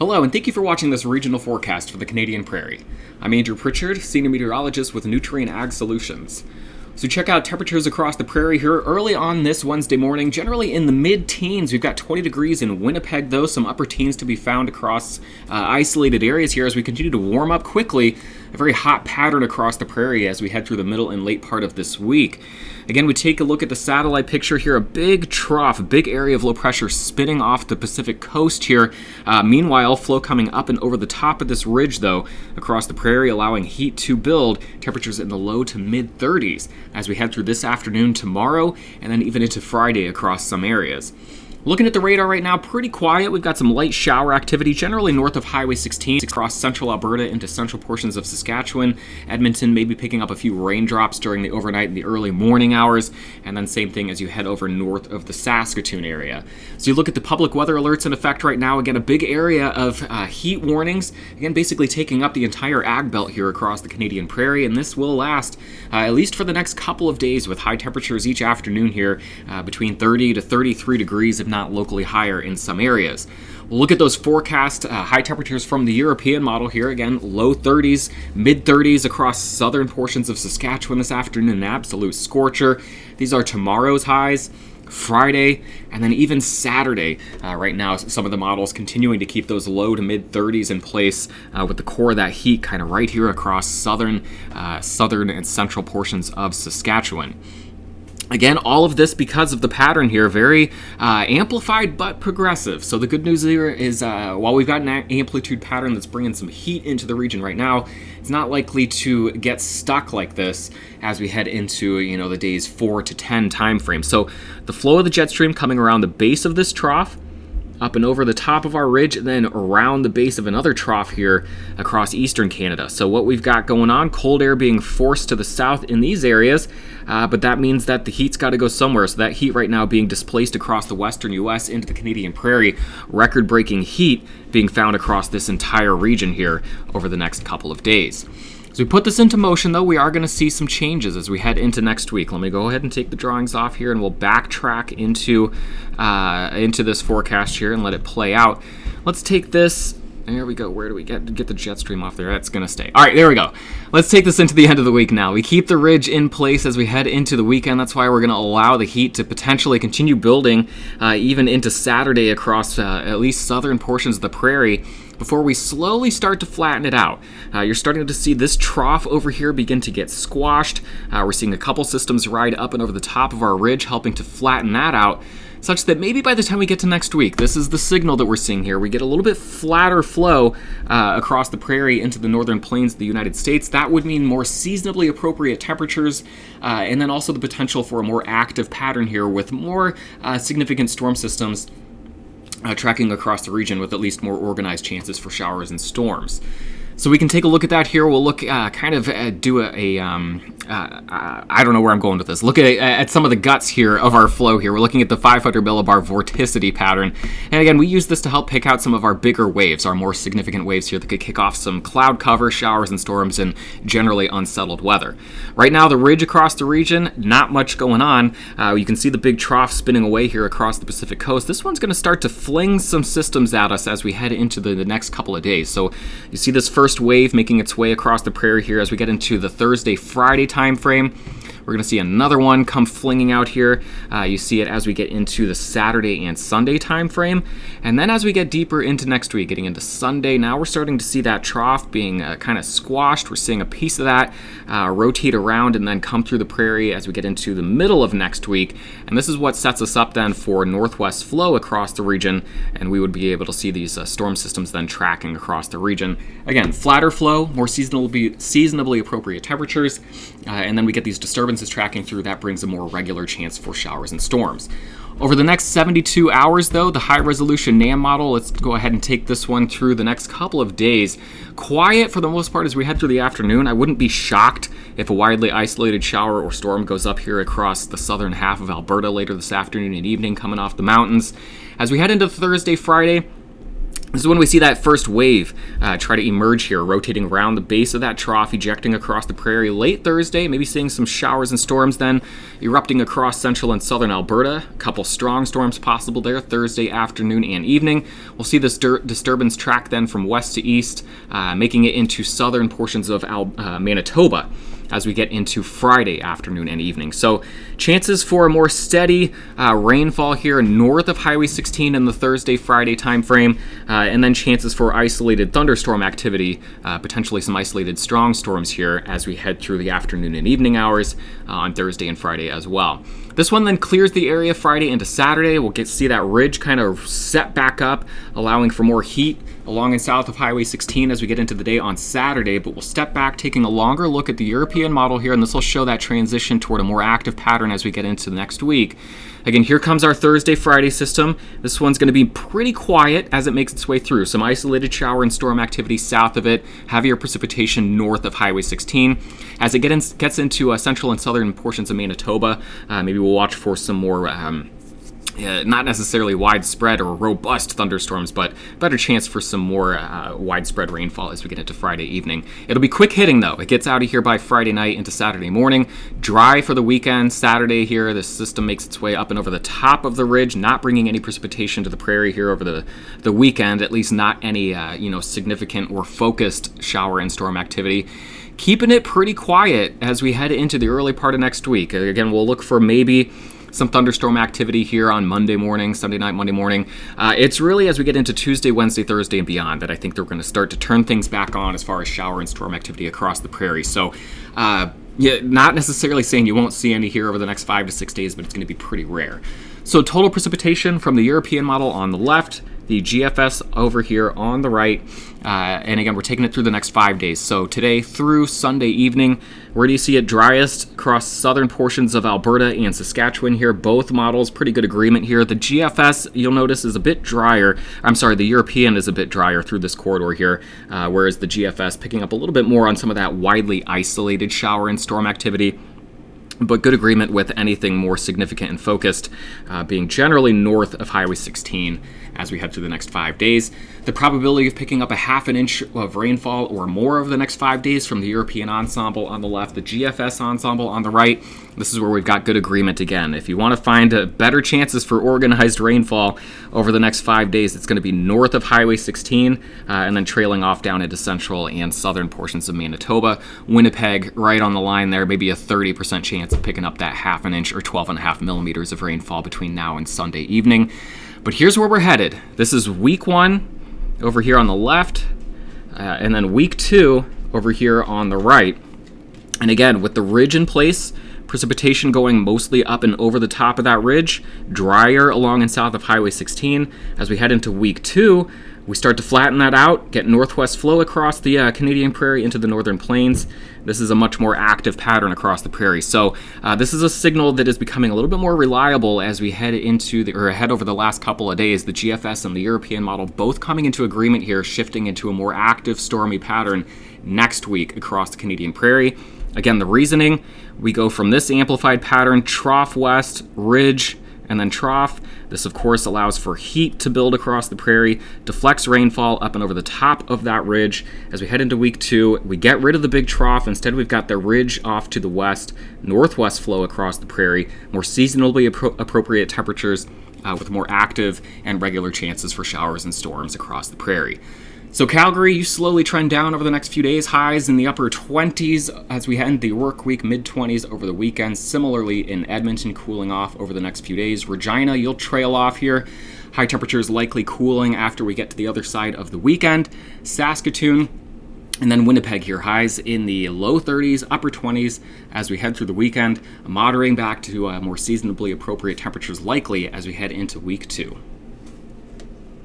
Hello, and thank you for watching this regional forecast for the Canadian Prairie. I'm Andrew Pritchard, Senior Meteorologist with Nutrien Ag Solutions. So check out temperatures across the prairie here early on this Wednesday morning, generally in the mid-teens. We've got 20 degrees in Winnipeg, though, some upper teens to be found across isolated areas here as we continue to warm up quickly. A very hot pattern across the prairie as we head through the middle and late part of this week. Again, we take a look at the satellite picture here, a big trough, a big area of low pressure spinning off the Pacific coast here. Meanwhile, flow coming up and over the top of this ridge, though, across the prairie, allowing heat to build, temperatures in the low to mid-30s as we head through this afternoon, tomorrow, and then even into Friday across some areas. Looking at the radar right now, pretty quiet. We've got some light shower activity generally north of Highway 16 across central Alberta into central portions of Saskatchewan. Edmonton may be picking up a few raindrops during the overnight and the early morning hours, and then same thing as you head over north of the Saskatoon area. So you look at the public weather alerts in effect right now. Again, a big area of heat warnings, again basically taking up the entire ag belt here across the Canadian Prairie, and this will last at least for the next couple of days with high temperatures each afternoon here between 30 to 33 degrees, if not locally higher in some areas. We'll look at those forecast high temperatures from the European model here. Again, low 30s, mid 30s across southern portions of Saskatchewan this afternoon, an absolute scorcher. These are tomorrow's highs, Friday, and then even Saturday. Right now, some of the models continuing to keep those low to mid 30s in place with the core of that heat kind of right here across southern and central portions of Saskatchewan. Again, all of this because of the pattern here, very amplified but progressive. So the good news here is while we've got an amplitude pattern that's bringing some heat into the region right now, it's not likely to get stuck like this as we head into the days 4 to 10 time frame. So the flow of the jet stream coming around the base of this trough, up and over the top of our ridge, and then around the base of another trough here across eastern Canada. So what we've got going on, cold air being forced to the south in these areas, but that means that the heat's got to go somewhere. So that heat right now being displaced across the western U.S. into the Canadian Prairie, record-breaking heat being found across this entire region here over the next couple of days. As we put this into motion, though, we are going to see some changes as we head into next week. Let me go ahead and take the drawings off here, and we'll backtrack into this forecast here and let it play out. Let's take this. There we go. Where do we get the jet stream off there? That's going to stay. All right, there we go. Let's take this into the end of the week now. We keep the ridge in place as we head into the weekend. That's why we're going to allow the heat to potentially continue building even into Saturday across at least southern portions of the prairie, before we slowly start to flatten it out. You're starting to see this trough over here begin to get squashed. We're seeing a couple systems ride up and over the top of our ridge, helping to flatten that out, such that maybe by the time we get to next week, this is the signal that we're seeing here, we get a little bit flatter flow across the prairie into the northern plains of the United States. That would mean more seasonably appropriate temperatures, and then also the potential for a more active pattern here with more significant storm systems tracking across the region with at least more organized chances for showers and storms. So we can take a look at that here. We'll look I don't know where I'm going with this. Look at some of the guts here of our flow here. We're looking at the 500 millibar vorticity pattern. And again, we use this to help pick out some of our bigger waves, our more significant waves here that could kick off some cloud cover, showers and storms, and generally unsettled weather. Right now, the ridge across the region, not much going on. You can see the big trough spinning away here across the Pacific coast. This one's going to start to fling some systems at us as we head into the next couple of days. So you see this first wave making its way across the prairie here as we get into the Thursday, Friday time frame. We're going to see another one come flinging out here. You see it as we get into the Saturday and Sunday time frame. And then as we get deeper into next week, getting into Sunday, now we're starting to see that trough being kind of squashed. We're seeing a piece of that rotate around and then come through the prairie as we get into the middle of next week. And this is what sets us up then for northwest flow across the region. And we would be able to see these storm systems then tracking across the region. Again, flatter flow, more seasonably appropriate temperatures. And then we get these disturbances tracking through. That brings a more regular chance for showers and storms. Over the next 72 hours, though, the high-resolution NAM model, let's go ahead and take this one through the next couple of days. Quiet for the most part as we head through the afternoon. I wouldn't be shocked if a widely isolated shower or storm goes up here across the southern half of Alberta later this afternoon and evening coming off the mountains. As we head into Thursday, Friday, This is when we see that first wave try to emerge here, rotating around the base of that trough, ejecting across the prairie late Thursday, maybe seeing some showers and storms then erupting across central and southern Alberta. A couple strong storms possible there Thursday afternoon and evening. We'll see this disturbance track then from west to east, making it into southern portions of Manitoba as we get into Friday afternoon and evening. So chances for a more steady rainfall here north of Highway 16 in the Thursday-Friday timeframe, and then chances for isolated thunderstorm activity, potentially some isolated strong storms here as we head through the afternoon and evening hours on Thursday and Friday as well. This one then clears the area Friday into Saturday. We'll see that ridge kind of set back up, allowing for more heat along and south of Highway 16 as we get into the day on Saturday, but we'll step back, taking a longer look at the European model here, and this will show that transition toward a more active pattern as we get into the next week. Again, here comes our Thursday-Friday system. This one's going to be pretty quiet as it makes its way through. Some isolated shower and storm activity south of it, heavier precipitation north of Highway 16. As it gets into central and southern portions of Manitoba, maybe we'll watch for some more not necessarily widespread or robust thunderstorms, but better chance for some more widespread rainfall as we get into Friday evening. It'll be quick hitting though. It gets out of here by Friday night into Saturday morning. Dry for the weekend. Saturday here, the system makes its way up and over the top of the ridge, not bringing any precipitation to the prairie here over the weekend, at least not any significant or focused shower and storm activity. Keeping it pretty quiet as we head into the early part of next week. Again, we'll look for maybe some thunderstorm activity here on Monday morning, Sunday night, Monday morning. It's really as we get into Tuesday, Wednesday, Thursday, and beyond that I think they're going to start to turn things back on as far as shower and storm activity across the prairie. So, not necessarily saying you won't see any here over the next 5 to 6 days, but it's going to be pretty rare. So total precipitation from the European model on the left, the GFS over here on the right, and again, we're taking it through the next 5 days. So today through Sunday evening, where do you see it driest? Across southern portions of Alberta and Saskatchewan here. Both models, pretty good agreement here. The GFS, you'll notice, is a bit drier. The European is a bit drier through this corridor here, whereas the GFS picking up a little bit more on some of that widely isolated shower and storm activity. But good agreement with anything more significant and focused being generally north of Highway 16 as we head through the next 5 days. The probability of picking up a half an inch of rainfall or more over the next 5 days from the European ensemble on the left, the GFS ensemble on the right. This is where we've got good agreement again. If you want to find better chances for organized rainfall over the next 5 days, it's going to be north of Highway 16 and then trailing off down into central and southern portions of Manitoba. Winnipeg right on the line there, maybe a 30% chance of picking up that half an inch or 12.5 millimeters of rainfall between now and Sunday evening. But here's where we're headed. This is week 1 over here on the left, and then week 2 over here on the right. And again, with the ridge in place, precipitation going mostly up and over the top of that ridge, drier along and south of Highway 16. As we head into week 2, we start to flatten that out, get northwest flow across the Canadian Prairie into the northern plains. This is a much more active pattern across the prairie. So this is a signal that is becoming a little bit more reliable as we head over the last couple of days. The GFS and the European model both coming into agreement here, shifting into a more active stormy pattern next week across the Canadian Prairie. Again, the reasoning, we go from this amplified pattern, trough west, ridge, and then trough. This, of course, allows for heat to build across the prairie, deflects rainfall up and over the top of that ridge. As we head into week 2, we get rid of the big trough. Instead, we've got the ridge off to the west, northwest flow across the prairie, more seasonally appropriate temperatures with more active and regular chances for showers and storms across the prairie. So Calgary, you slowly trend down over the next few days, highs in the upper 20s as we end the work week, mid-20s over the weekend. Similarly in Edmonton, cooling off over the next few days. Regina, you'll trail off here. High temperatures likely cooling after we get to the other side of the weekend. Saskatoon, and then Winnipeg here, highs in the low 30s, upper 20s as we head through the weekend, moderating back to more seasonably appropriate temperatures likely as we head into week 2.